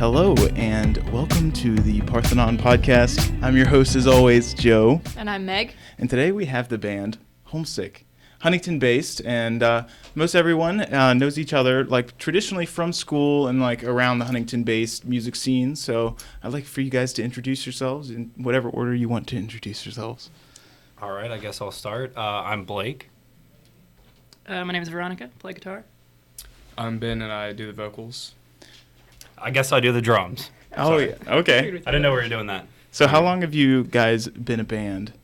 Hello, and welcome to the Parthenon podcast. I'm your host, as always, Joe. And I'm Meg. And today we have the band Homesick, Huntington-based, and most everyone knows each other, like, traditionally from school and, like, around the Huntington-based music scene. So I'd like for you guys to introduce yourselves in whatever order you want to introduce yourselves. All right, I guess I'll start. I'm Blake. My name is Veronica, play guitar. I'm Ben, and I do the vocals. I guess I do the drums. Oh, Sorry. yeah. Okay. I didn't know we were doing that. So how long have you guys been a band?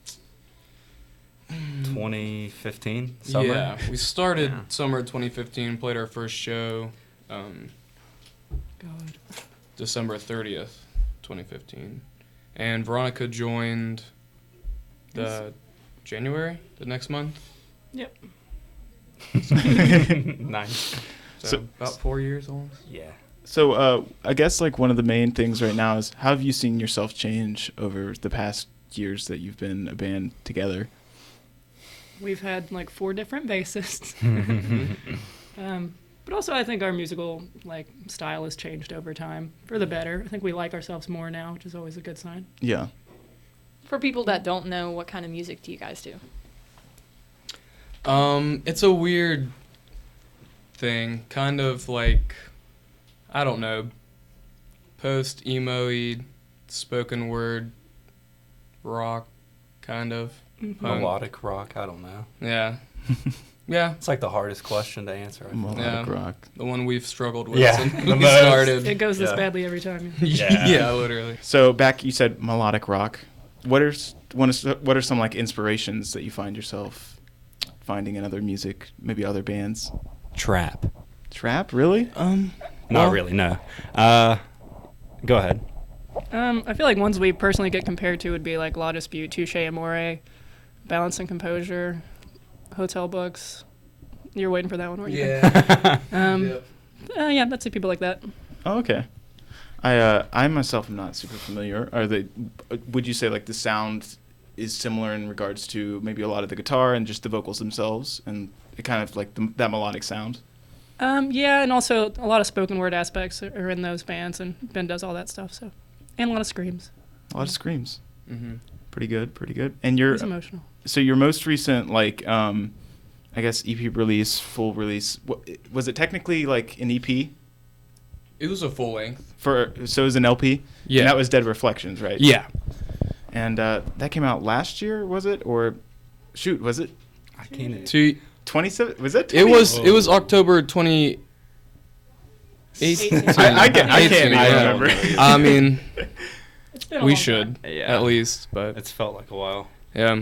2015 summer. Yeah, we started summer 2015, played our first show December 30th, 2015. And Veronica joined January, the next month. Yep. Nice. So about 4 years almost. Yeah. So I guess like one of the main things right now is how have you seen yourself change over the past years that you've been a band together? We've had like 4 different bassists. But also I think our musical like style has changed over time for the better. I think we like ourselves more now, which is always a good sign. Yeah. For people that don't know, what kind of music do you guys do? It's a weird thing, kind of like, I don't know, post-emo-y, spoken word, rock, kind of. Melodic rock, I don't know. Yeah. Yeah. It's like the hardest question to answer. Melodic rock. The one we've struggled with Yeah, since the we most. started. It goes this badly every time. Yeah. Yeah, literally. So back you said melodic rock. What are some like inspirations that you find yourself finding in other music, maybe other bands? Trap. Trap, really? Not really, no. Go ahead. I feel like ones we personally get compared to would be like Law Dispute, Touche Amore, Balance and Composure, Hotel Books. You're waiting for that one, weren't you? Yeah. Yeah, that's it, people like that. Oh, okay. I myself am not super familiar. Would you say like the sound is similar in regards to maybe a lot of the guitar and just the vocals themselves and it kind of like that melodic sound? Yeah, and also a lot of spoken word aspects are in those bands, and Ben does all that stuff, so. And a lot of screams. A lot of screams. Mm-hmm. Pretty good. And you're He's emotional. So your most recent like I guess EP release, full release, was it technically like an EP? It was a full length. So it was an LP? Yeah. And that was Dead Reflections, right? Yeah. And that came out last year, was it? Or shoot, was it? I can't. 27? Was that 20? 20? It was October 2018. I can't remember. I mean, It's been a we long should time. Yeah. at least, but It's felt like a while. yeah,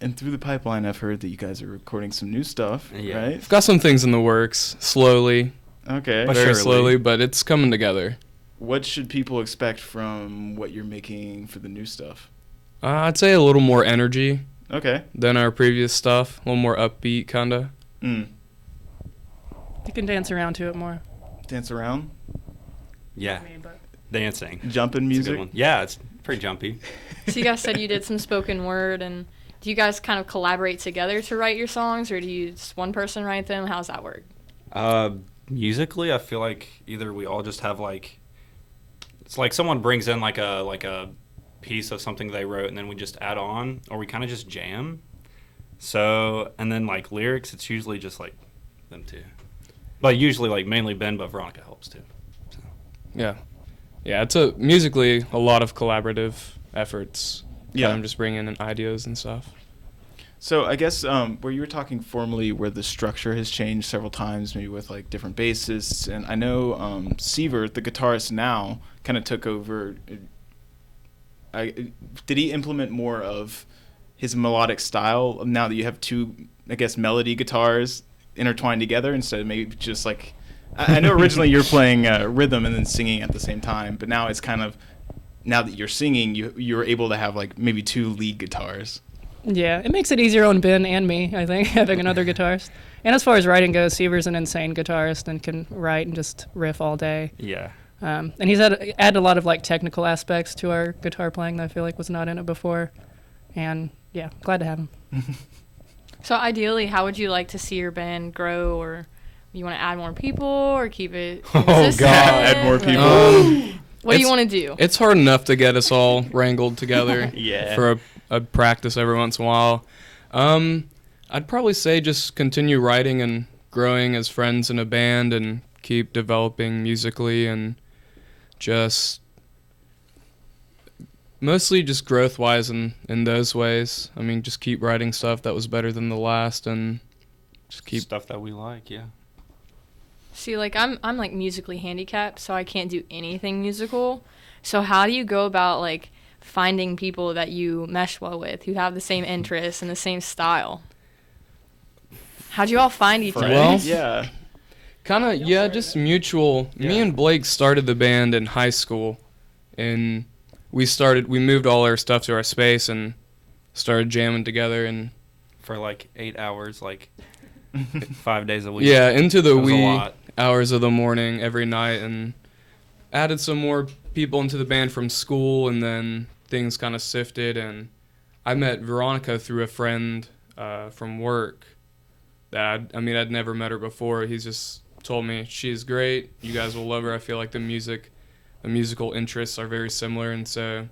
And through the pipeline, I've heard that you guys are recording some new stuff, Yeah. right? I've got some things in the works, slowly, Okay. But very surely. slowly, but it's coming together. What should people expect from what you're making for the new stuff? I'd say a little more energy Okay. than our previous stuff, a little more upbeat, kinda. You You can dance around to it more. dance around? Yeah. I mean, but Dancing. Jumping It's a good music? one. Yeah, it's pretty jumpy. So you guys said you did some spoken word, and do you guys kind of collaborate together to write your songs, or do you just one person write them? How's that work? Musically, I feel like either we all just have like, it's like someone brings in like a piece of something they wrote and then we just add on, or we kind of just jam. So, and then like lyrics, it's usually just like them two. But usually like mainly Ben, but Veronica helps too. So. Yeah, it's musically a lot of collaborative efforts. Yeah. I'm just bringing in ideas and stuff. So I guess where you were talking formally, where the structure has changed several times, maybe with like different bassists, and I know Seaver, the guitarist now, kind of took over. Did he implement more of his melodic style now that you have two, I guess, melody guitars intertwined together instead of maybe just like, I know originally you're playing rhythm and then singing at the same time, but now it's kind of, now that you're singing, you're able to have like maybe 2 lead guitars. Yeah, it makes it easier on Ben and me, I think, having another guitarist. And as far as writing goes, Seaver's an insane guitarist and can write and just riff all day. Yeah. And he's added a lot of like technical aspects to our guitar playing that I feel like was not in it before. And yeah, glad to have him. So ideally, how would you like to see your band grow, or you want to add more people or keep it consistent? God, add more people. What do you want to do? It's hard enough to get us all wrangled together Yeah. for a practice every once in a while. I'd probably say just continue writing and growing as friends in a band and keep developing musically and just mostly just growth-wise in those ways. I mean, just keep writing stuff that was better than the last and just keep... Stuff that we like, yeah. See, like I'm like musically handicapped, so I can't do anything musical. So how do you go about like finding people that you mesh well with, who have the same interests and the same style? How'd you all find each other? Well, Yeah. kind of, yeah, just mutual. Me Yeah. and Blake started the band in high school, and we moved all our stuff to our space and started jamming together, and For like 8 hours, like 5 days a week. yeah, into the That was a wee lot. hours of the morning every night, and added some more people into the band from school, and then things kind of sifted, and I met Veronica through a friend from work that I'd never met her before. He's just told me she's great, you guys will love her. I feel like the musical interests are very similar, and so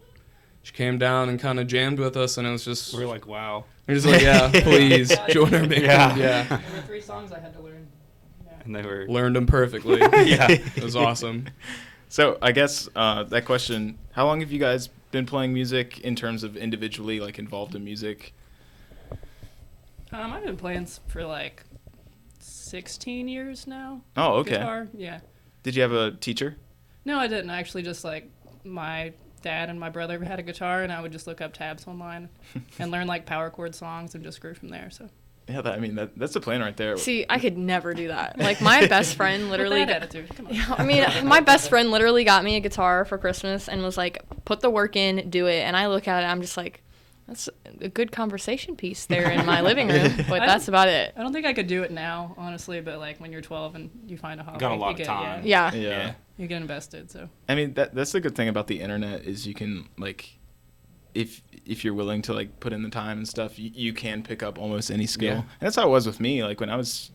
she came down and kind of jammed with us, and it was just We're like, wow. we're just like, yeah, please join our band. Yeah. Yeah, There were 3 songs I had to learn. Yeah. And they were, learned them perfectly. yeah. It was awesome. So I guess that question: how long have you guys been playing music in terms of individually, like involved in music? I've been playing for like 16 years now. Oh, okay. Guitar, yeah. Did you have a teacher? No, I didn't. I actually just like my dad and my brother had a guitar, and I would just look up tabs online and learn like power chord songs and just grew from there. So Yeah, that's the plan right there. See, I could never do that. Like my best friend literally. Bad attitude. Come on. Yeah, I mean, my best friend literally got me a guitar for Christmas and was like, "Put the work in, do it." And I look at it, I'm just like, "That's a good conversation piece there in my living room," but that's about it. I don't think I could do it now, honestly. But like when you're 12 and you find a hobby, Got a lot you of get, time. Yeah. Yeah. you get invested. So I mean, that's the good thing about the internet is you can like, if you're willing to like put in the time and stuff, you can pick up almost any skill. Yeah. And that's how it was with me. Like when I was,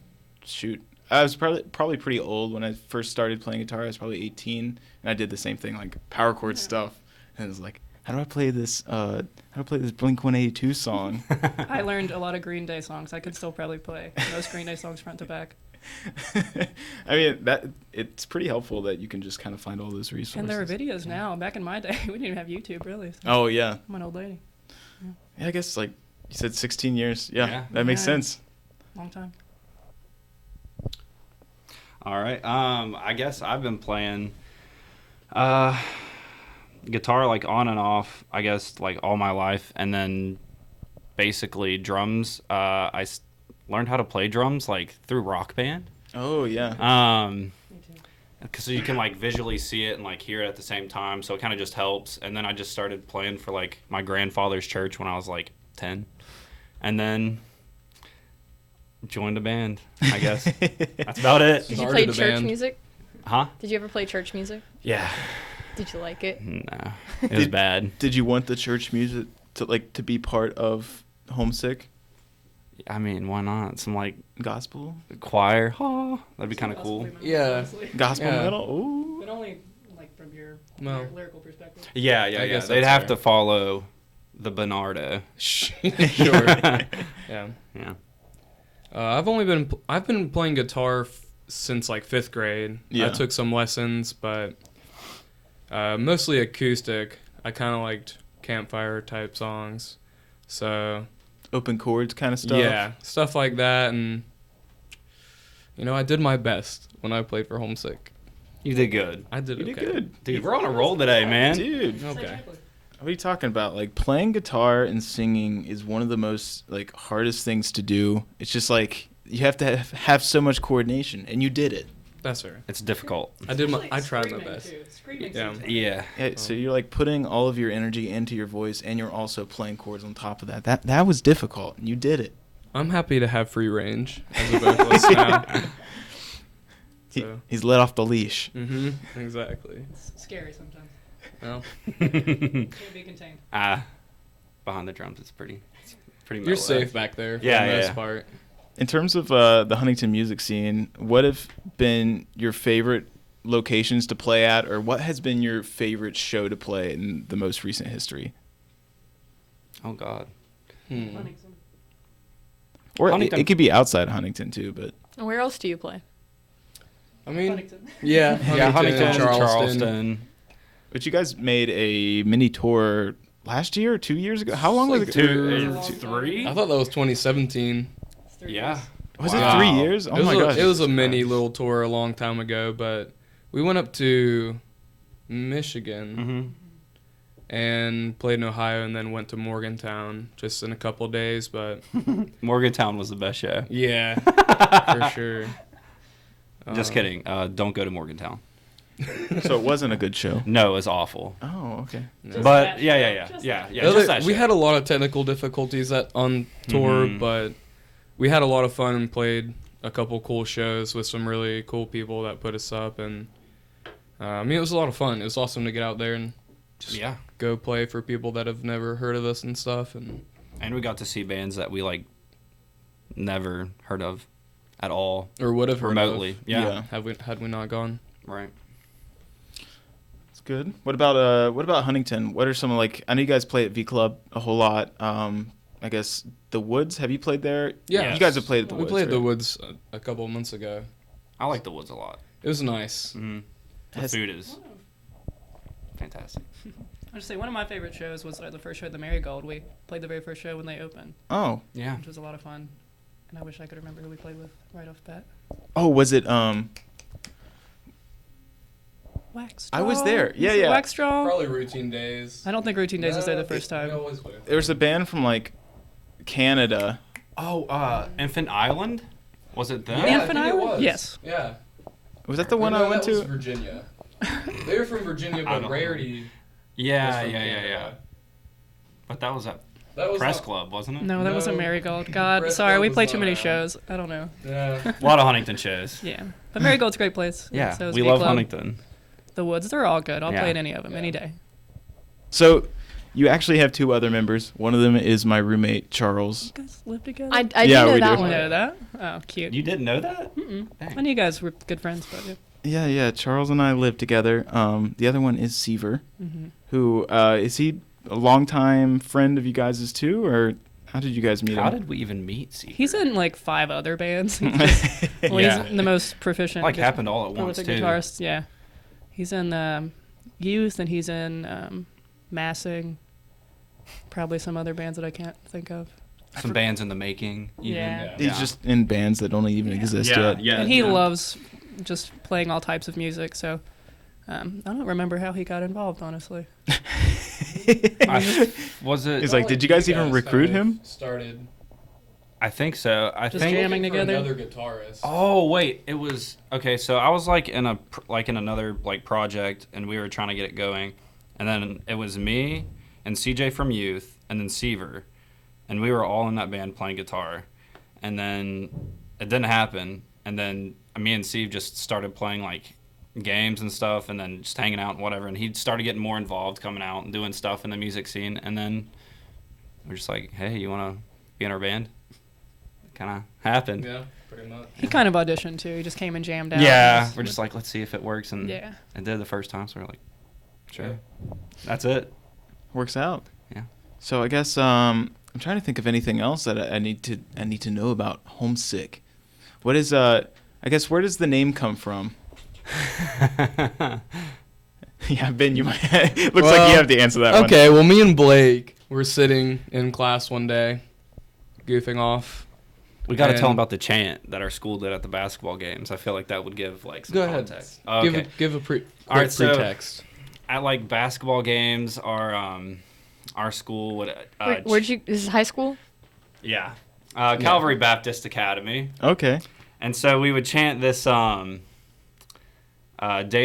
I was probably pretty old when I first started playing guitar. I was probably 18, and I did the same thing, like power chord stuff. And it was like, how do I play this? Blink 182 song? I learned a lot of Green Day songs. I could still probably play most Green Day songs front to back. I mean, it's pretty helpful that you can just kind of find all those resources. And there are videos now. Back in my day, we didn't even have YouTube really. So Oh yeah. I'm an old lady. Yeah, I guess like you said, 16 years. Yeah, Yeah. that makes Yeah. sense. Long time. All right. I guess I've been playing guitar like on and off, I guess, like all my life. And then basically drums. Learned how to play drums like through Rock Band. Oh yeah. Me too. So you can like visually see it and like hear it at the same time. So it kind of just helps. And then I just started playing for like my grandfather's church when I was like 10. And then joined a band, I guess. That's about it. Did you Started play a church band. music? Huh? Did you ever play church music? Yeah. Did you like it? No. It was bad. Did you want the church music to be part of Homesick I mean, why not? Some like gospel? choir. Oh, that'd be kind of cool. Yeah. Gospel Yeah. metal? Ooh. But only like from your No. lyrical perspective. Yeah, I yeah. guess They'd that's have fair. to follow the Bernardo. Sure. Yeah. Yeah. I've been playing guitar since like 5th grade. Yeah. I took some lessons, but mostly acoustic. I kind of liked campfire type songs, so Open chords kind of stuff? yeah, stuff like that. And I did my best when I played for Homesick. You did good. I did You okay. did good. Dude, we're on a roll today, man. Dude. Okay. What are you talking about? Like playing guitar and singing is one of the most like hardest things to do. It's just like you have to have so much coordination, and you did it. That's fair. It's difficult. I tried my best. Yeah. Yeah. Yeah, so you're like putting all of your energy into your voice, and you're also playing chords on top of that. That was difficult, and you did it. I'm happy to have free range as a vocalist now. So. He's let off the leash. Mm-hmm. Exactly. It's scary sometimes. Well, Can't be contained. Behind the drums, it's pretty you're mellow. safe back there for Yeah, the most yeah. part. In terms of the Huntington music scene, what have been your favorite locations to play at, or what has been your favorite show to play in the most recent history? Oh God. Or Huntington. it could be outside Huntington too, but Where else do you play? I mean, Huntington. yeah, Huntington, Charleston. but you guys made a mini tour last year or 2 years ago. How long was like it? Two, 3. I thought that was 2017. Yeah. Was Wow. it 3 years? Oh it was my a, gosh! It was a mini little tour a long time ago, but we went up to Michigan and played in Ohio, and then went to Morgantown just in a couple days. But Morgantown was the best show. yeah, for sure. Just kidding. Don't go to Morgantown. So it wasn't a good show. No, it was awful. Oh, okay. But yeah. Just that we show. had a lot of technical difficulties on tour, but we had a lot of fun and played a couple cool shows with some really cool people that put us up, and I mean, it was a lot of fun. It was awesome to get out there and just go play for people that have never heard of us and stuff, and we got to see bands that we like never heard of at all or would have remotely. heard of. Yeah. Had we not gone. Right. It's good. What about Huntington? What are some like? I know you guys play at V Club a whole lot. I guess the Woods. Have you played there? Yeah, You guys have played at the we Woods. played at the right? Woods a couple of months ago. I like the Woods a lot. It was nice. The Has- food is fantastic. I'll just say one of my favorite shows was the first show at the Marigold. We played the very first show when they opened, Oh, Yeah. which was a lot of fun. And I wish I could remember who we played with right off the bat. oh, was it? Wax. I was Straw? there. Yeah, Was it yeah. Wax Straw? Probably Routine Days. I don't think Routine Days was there the first time. There was a band from like Canada. Oh, Infant Island? Was it them? Yeah. Infant Island? Yes. Yeah. Was that the one No, I went that was to? Virginia. They were from Virginia, I but don't Rarity. Yeah. was from Canada. But that was at That was Press not- Club, wasn't it? No, that wasn't No. Marigold. God, Press sorry, Club we was played too not many around. shows. I don't know. Yeah. A lot of Huntington shows. Yeah, but Marigold's a great place. Yeah, So is we V love Club. Huntington. The Woods, they're all good. I'll Yeah. play at any of them any day. So, you actually have two other members. One of them is my roommate Charles. You guys live together? I Yeah, do know we that do. one. You know that? Oh, cute. You didn't know that? I Dang. knew you guys were good friends, but Yeah. Charles and I live together. The other one is Seaver, who is he a longtime friend of you guys' too, or how did you guys meet How him? did we even meet? Steve? he's in like 5 other bands. He's just, well, Yeah. he's the most proficient. Like happened all at once prolific too. guitarist. Yeah, he's in Youth, and he's in Massing. Probably some other bands that I can't think of. Some bands in the making. Even. Yeah. He's just in bands that don't even exist yet. Yeah. And he loves just playing all types of music. So I don't remember how he got involved, honestly. Was it? He's like, did you guys even recruit him? Started I think so. I Just think. jamming looking for together? Another guitarist. Oh wait, it was okay. So I was like in another like project, and we were trying to get it going, and then it was me and CJ from Youth, and then Seaver, and we were all in that band playing guitar, and then it didn't happen, and then me and Steve just started playing like games and stuff, and then just hanging out and whatever, and he started getting more involved, coming out and doing stuff in the music scene, and then we're just like, hey, you want to be in our band? Kind of happened. Yeah, pretty much. He kind of auditioned too. He just came and jammed out. Yeah, we're just like, let's see if it works, and Yeah. it did the first time, so we're like, sure, Yeah. that's it. Works out. Yeah. So I guess I'm trying to think of anything else that I need to know about Homesick. What is I guess where does the name come from? Yeah, Ben, you might. Looks like Well, you have to answer that one. Okay, well, me and Blake were sitting in class one day, goofing off. We got to tell And- them about the chant that our school did at the basketball games. I feel like that would give like some Go ahead. context. Oh, okay. Give a All right, so- pretext. At like basketball games, our school would. Where'd you? This is high school. Yeah. Calvary Baptist Academy. Okay. And so we would chant this Day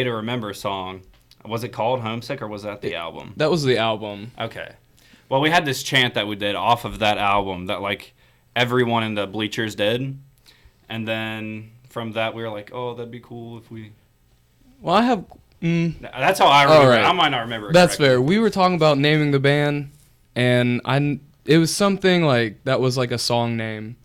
to Remember song. Was it called Homesick, or was that the album? That was the album. Okay. Well, we had this chant that we did off of that album that like everyone in the bleachers did. And then from that we were like, oh, that'd be cool if we... Well, I have... That's how I remember All right. it. I might not remember it That's correctly. fair. We were talking about naming the band, and it was something like that was like a song name,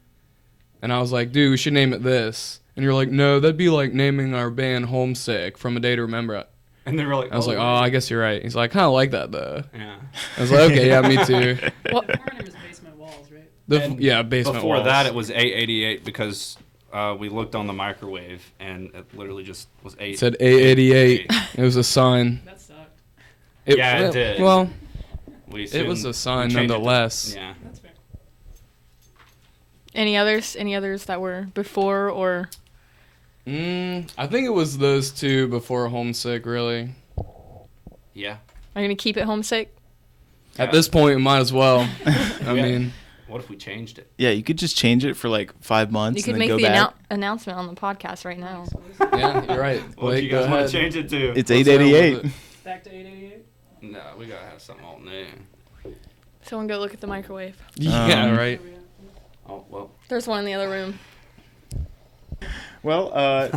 and I was like, dude, we should name it this. And you're like, no, that'd be like naming our band Homesick from A Day to Remember. And they were like, I was like, oh, I guess you're right. He's like, I kind of like that, though. Yeah. I was like, okay, yeah, me too. What? Our name is Basement Walls, right? Yeah, basement Before walls. that, it was 888 because we looked on the microwave and it literally just was 8. It said 888. It was a sign. That sucked. Yeah, it did. Well, It was a sign nonetheless. Yeah. That's fair. Any others? Any others that were before or? I think it was those two before Homesick, really. Yeah. Are you gonna keep it Homesick? At this point, might as well. I Yeah. mean, What if we changed it? Yeah, you could just change it for like 5 months You could and make then the go back. announcement on the podcast right now. yeah, you're right. What do Blake, you go guys want ahead. to change it to? It's What's up with 888. it? Back to 888. No, we gotta have something all new. Someone go look at the microwave. Yeah, right. Oh well. There's one in the other room. Well,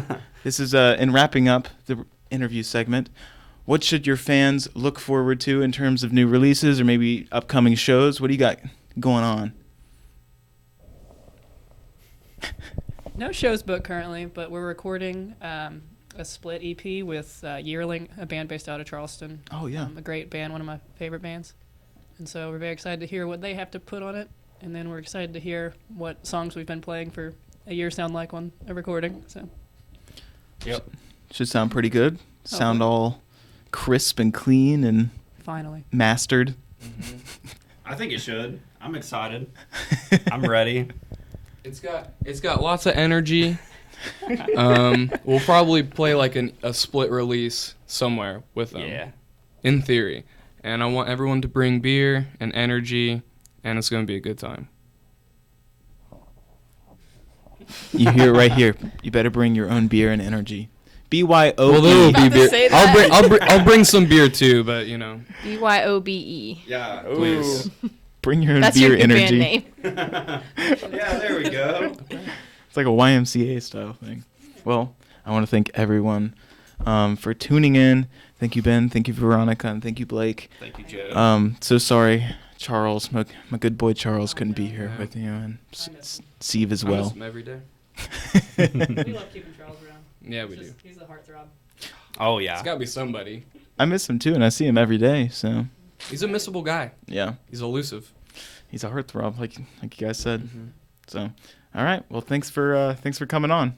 this is in wrapping up the interview segment. What should your fans look forward to in terms of new releases or maybe upcoming shows? What do you got going on? No shows booked currently, but we're recording a split EP with Yearling, a band based out of Charleston. Oh, yeah. A great band, one of my favorite bands. And so we're very excited to hear what they have to put on it. And then we're excited to hear what songs we've been playing for a year sound like on a recording. So Yep. Should sound pretty good. Sound Hopefully. all crisp and clean and finally. mastered. I think it should. I'm excited. I'm ready. It's got lots of energy. We'll probably play like a split release somewhere with them. Yeah. In theory. And I want everyone to bring beer and energy, and it's going to be a good time. You hear it right here. You better bring your own beer and energy. BYOB. Well, there will About be to beer. say I'll bring some beer too, but you know. BYOBE. Yeah. Please. Bring your own That's beer your new energy. band name. Yeah, there we go. It's like a YMCA style thing. Well, I want to thank everyone for tuning in. Thank you, Ben. Thank you, Veronica. And thank you, Blake. Thank you, Joe. So sorry, Charles. My good boy Charles couldn't be here with you, and Steve as I miss well. him every day. We love keeping Charles around. Yeah, we do. He's the heartthrob. Oh It's yeah. got to be somebody. I miss him too, and I see him every day. So He's a missable guy. yeah, He's elusive. he's a heartthrob, like you guys said. Mm-hmm. So, all right. Well, thanks for coming on.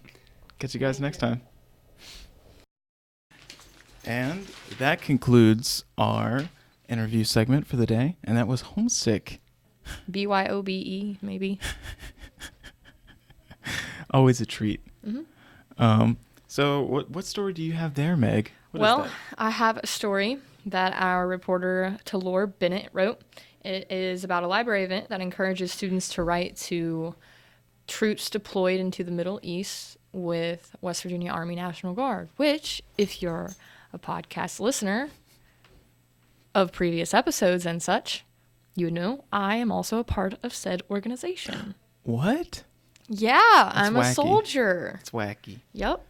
Catch you guys next time. And that concludes our interview segment for the day, and that was Homesick. BYOBE, maybe. Always a treat. Mhm. So what story do you have there, Meg? What is Well, that? I have a story that our reporter Talor Bennett wrote. It is about a library event that encourages students to write to troops deployed into the Middle East with West Virginia Army National Guard, which, if you're a podcast listener of previous episodes and such, you would know I am also a part of said organization. What? Yeah, I'm a wacky. soldier. It's wacky. Yep.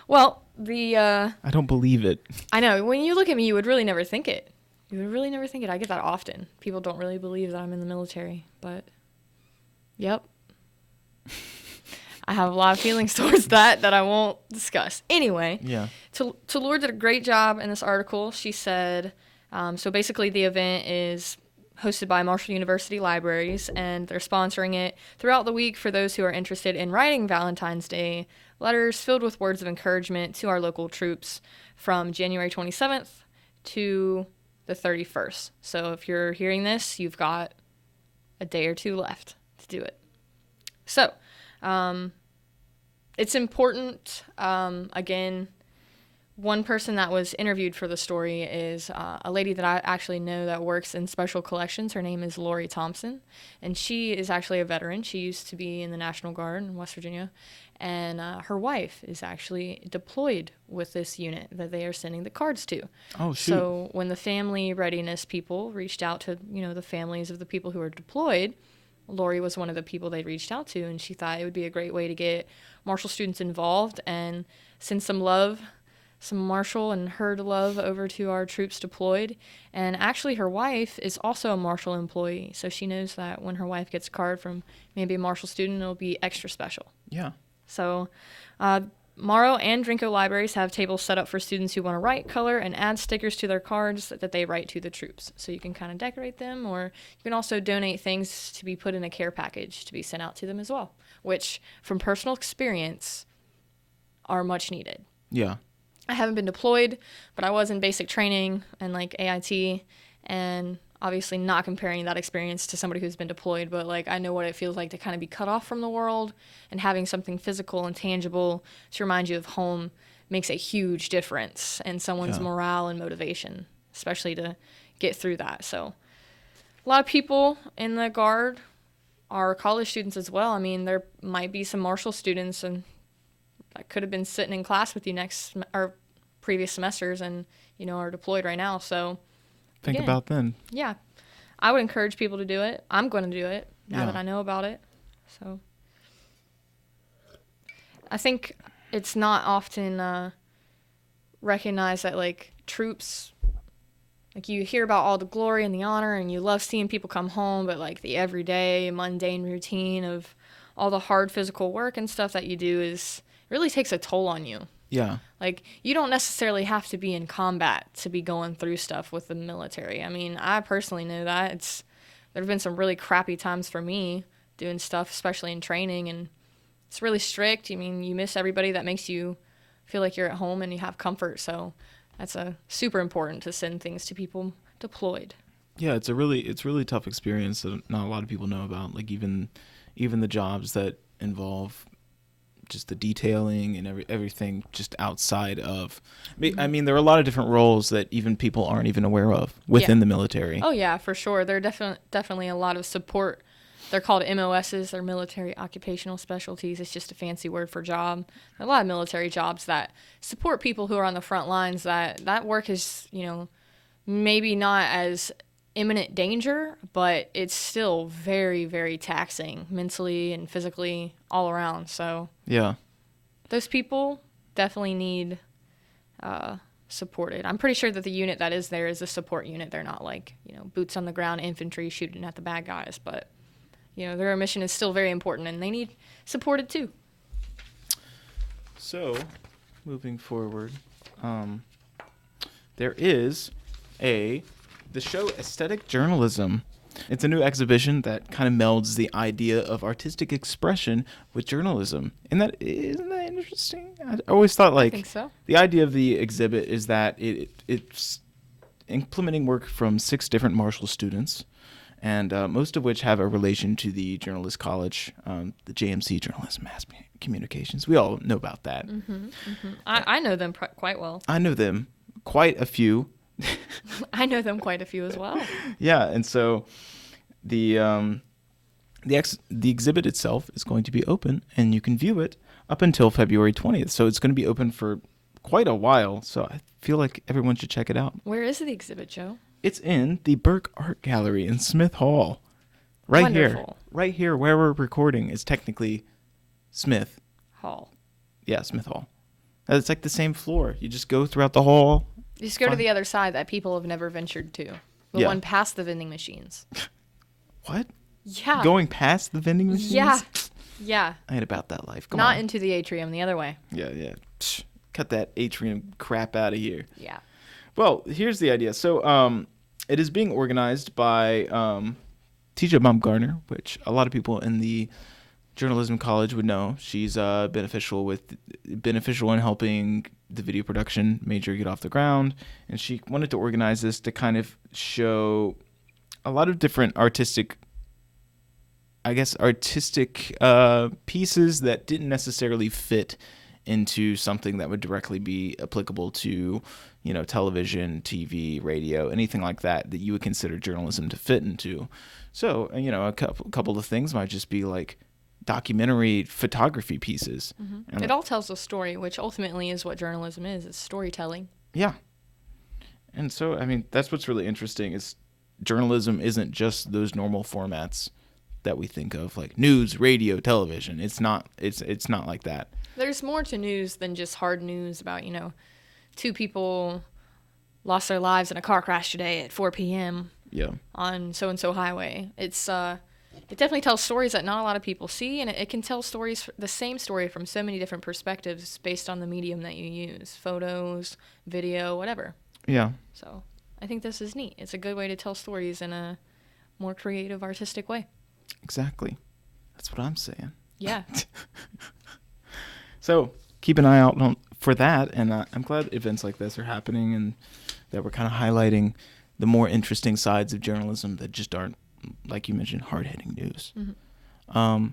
Well, the I don't believe it. I know, when you look at me, you would really never think it. You would really never think it. I get that often. People don't really believe that I'm in the military, but yep. I have a lot of feelings towards that I won't discuss. Anyway, Yeah. Talor did a great job in this article. She said, so basically the event is hosted by Marshall University Libraries, and they're sponsoring it throughout the week for those who are interested in writing Valentine's Day letters filled with words of encouragement to our local troops from January 27th to the 31st. So if you're hearing this, you've got a day or two left to do it. So, it's important, again, one person that was interviewed for the story is a lady that I actually know that works in special collections. Her name is Lori Thompson, and she is actually a veteran. She used to be in the National Guard in West Virginia, and her wife is actually deployed with this unit that they are sending the cards to. Oh, shoot. So when the family readiness people reached out to, the families of the people who are deployed, Lori was one of the people they reached out to, and she thought it would be a great way to get Marshall students involved and send some love, some Marshall and herd love over to our troops deployed. And actually her wife is also a Marshall employee, so she knows that when her wife gets a card from maybe a Marshall student, it'll be extra special. Yeah. So Morrow and Drinko libraries have tables set up for students who want to write, color, and add stickers to their cards that they write to the troops. So you can kind of decorate them, or you can also donate things to be put in a care package to be sent out to them as well, which, from personal experience, are much needed. Yeah. I haven't been deployed, but I was in basic training and like AIT, and obviously not comparing that experience to somebody who's been deployed, but like I know what it feels like to kind of be cut off from the world, and having something physical and tangible to remind you of home makes a huge difference in someone's morale and motivation, especially to get through that. So a lot of people in the Guard are college students as well. I mean, there might be some Marshall students and that could have been sitting in class with you or previous semesters and, you know, are deployed right now. So Think about then. Yeah. I would encourage people to do it. I'm going to do it now that I know about it. So I think it's not often recognized that, like, troops, like, you hear about all the glory and the honor and you love seeing people come home, but, like, the everyday mundane routine of all the hard physical work and stuff that you do really takes a toll on you. Yeah. Like, you don't necessarily have to be in combat to be going through stuff with the military. I mean, I personally know that. There have been some really crappy times for me doing stuff, especially in training, and it's really strict. I mean, you miss everybody that makes you feel like you're at home and you have comfort. So that's super important to send things to people deployed. Yeah, it's really tough experience that not a lot of people know about. Like even the jobs that involve just the detailing and everything just outside of. I mean, there are a lot of different roles that even people aren't even aware of within the military. Oh yeah, for sure. There are definitely a lot of support. They're called MOSs. They're military occupational specialties. It's just a fancy word for job. A lot of military jobs that support people who are on the front lines. That work is, you know, maybe not as imminent danger, but it's still very, very taxing mentally and physically all around. So yeah, those people definitely need supported. I'm pretty sure that the unit that is there is a support unit. They're not like, you know, boots on the ground infantry shooting at the bad guys, but, you know, their mission is still very important and they need supported too. So moving forward, there is the show Aesthetic Journalism. It's a new exhibition that kind of melds the idea of artistic expression with journalism. And isn't that interesting? I always thought, like, I think so. The idea of the exhibit is that it's implementing work from 6 different Marshall students, and most of which have a relation to the Journalist College, the JMC, Journalism Mass Communications. We all know about that. Mm-hmm, mm-hmm. I know them quite well. I know them quite a few. I know them quite a few as well. Yeah, and so the exhibit itself is going to be open, and you can view it up until February 20th. So it's going to be open for quite a while. So I feel like everyone should check it out. Where is the exhibit, Joe? It's in the Burke Art Gallery in Smith Hall. Wonderful. Right here where we're recording is technically Smith Hall. Yeah, Smith Hall. It's like the same floor. You just go throughout the hall. You just go to the other side that people have never ventured to. The one past the vending machines. What? Yeah. Going past the vending machines? Yeah. Yeah. I ain't about that life. Come Not on. into the atrium, the other way. Yeah. Psh, cut that atrium crap out of here. Yeah. Well, here's the idea. So it is being organized by Tisha Baumgartner, which a lot of people in the journalism college would know. She's beneficial in helping the video production major get off the ground, and she wanted to organize this to kind of show a lot of different artistic pieces that didn't necessarily fit into something that would directly be applicable to, you know, television, TV, radio, anything like that you would consider journalism to fit into. So, you know, a couple of things might just be like documentary photography pieces. Mm-hmm. It all tells a story, which ultimately is what journalism is. It's storytelling. Yeah. And so, I mean, that's what's really interesting is journalism isn't just those normal formats that we think of, like news, radio, television. It's not like that. There's more to news than just hard news about, you know, 2 people lost their lives in a car crash today at 4 p.m. Yeah. on so-and-so highway. It's it definitely tells stories that not a lot of people see, and it can tell stories, the same story from so many different perspectives based on the medium that you use, photos, video, whatever. Yeah. So I think this is neat. It's a good way to tell stories in a more creative, artistic way. Exactly. That's what I'm saying. Yeah. So keep an eye out for that, and I'm glad events like this are happening and that we're kind of highlighting the more interesting sides of journalism that just aren't, like you mentioned, hard-hitting news. Mm-hmm.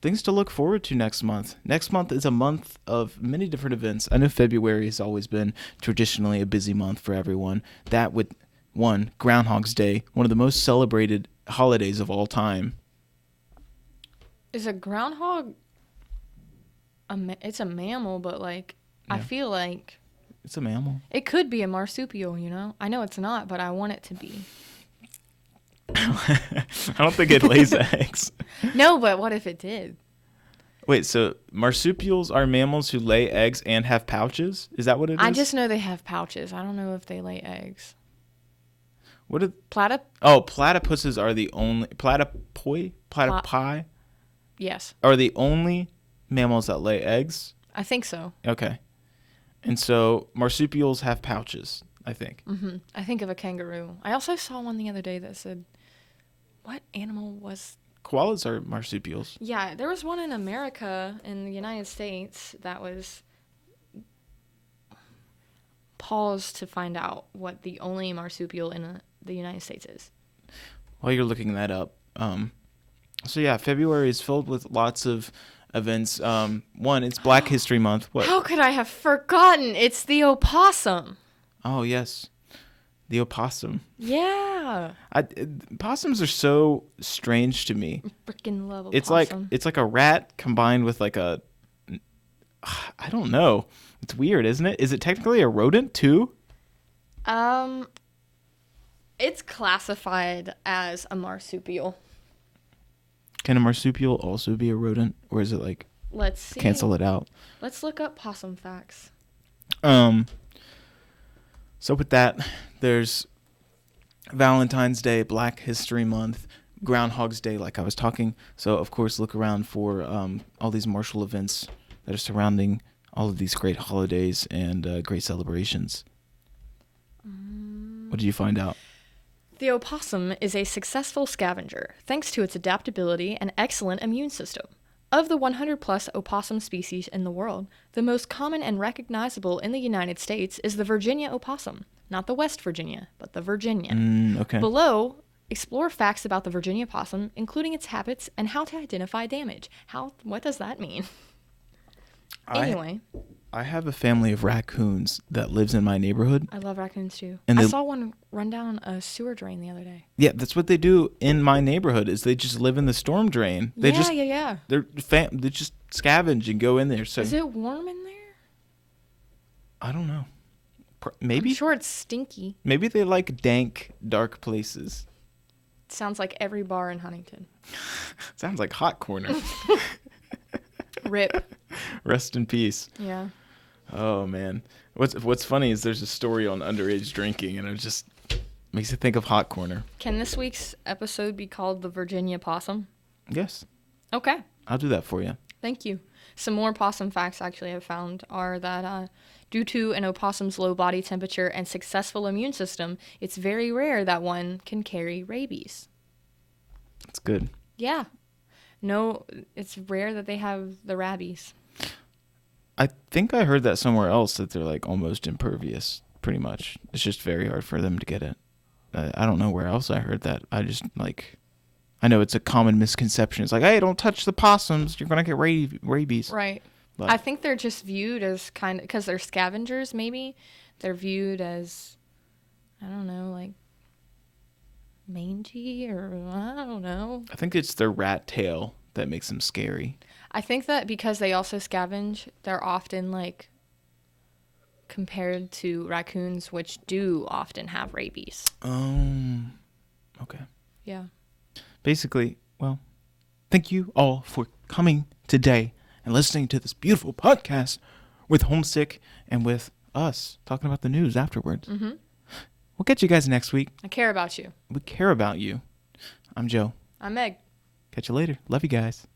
Things to look forward to next month. Next month is a month of many different events. I know February has always been traditionally a busy month for everyone. That with Groundhog's Day, one of the most celebrated holidays of all time. Is a groundhog it's a mammal, but like I feel like it's a mammal. It could be a marsupial, you know? I know it's not, but I want it to be. I don't think it lays eggs. No, but what if it did? Wait, so marsupials are mammals who lay eggs and have pouches? Is that what it is? I just know they have pouches. I don't know if they lay eggs. What are Platypus? are the only platypi Yes. are the only mammals that lay eggs? I think so. Okay. And so marsupials have pouches, I think. Mm-hmm. I think of a kangaroo. I also saw one the other day that said, what animal was... Koalas are marsupials. Yeah, there was one in America, in the United States, that was... paused to find out what the only marsupial in the United States is. While you're looking that up. So yeah, February is filled with lots of events. One, it's Black History Month. What? How could I have forgotten? It's the opossum. Oh, yes. The opossum. Yeah. Possums are so strange to me. Freaking love It's opossum. like a rat combined with like a... I don't know. It's weird, isn't it? Is it technically a rodent too? It's classified as a marsupial. Can a marsupial also be a rodent, or is it like Let's see. cancel it out? Let's look up possum facts. So with that, there's Valentine's Day, Black History Month, Groundhog's Day, like I was talking. So of course, look around for all these martial events that are surrounding all of these great holidays and great celebrations. What did you find out? The opossum is a successful scavenger thanks to its adaptability and excellent immune system. Of the 100-plus opossum species in the world, the most common and recognizable in the United States is the Virginia opossum. Not the West Virginia, but the Virginia. Okay. Below, explore facts about the Virginia opossum, including its habits and how to identify damage. What does that mean? Anyway. I have a family of raccoons that lives in my neighborhood. I love raccoons too. And I saw one run down a sewer drain the other day. Yeah, that's what they do in my neighborhood. Is they just live in the storm drain. They Yeah. They just scavenge and go in there. So Is it warm in there? I don't know. Maybe. I'm sure it's stinky. Maybe they like dank, dark places. Sounds like every bar in Huntington. Sounds like Hot Corner. Rip. Rest in peace. Yeah. Oh man, what's funny is there's a story on underage drinking, and it just makes you think of Hot Corner. Can this week's episode be called the Virginia Possum? Yes. Okay. I'll do that for you. Thank you. Some more possum facts actually I've found are that due to an opossum's low body temperature and successful immune system, it's very rare that one can carry rabies. That's good. Yeah. No, it's rare that they have the rabies. I think I heard that somewhere else that they're like almost impervious, pretty much. It's just very hard for them to get it. I don't know where else I heard that. I know it's a common misconception. It's like, hey, don't touch the possums. You're going to get rabies. Right. But I think they're just viewed as kind of, because they're scavengers maybe, they're viewed as, I don't know, like mangy or I don't know. I think it's their rat tail that makes them scary. I think that because they also scavenge, they're often like compared to raccoons, which do often have rabies. Okay. Yeah. Basically, well, thank you all for coming today and listening to this beautiful podcast with Homesick and with us talking about the news afterwards. Mm-hmm. We'll catch you guys next week. I care about you. We care about you. I'm Joe. I'm Meg. Catch you later. Love you guys.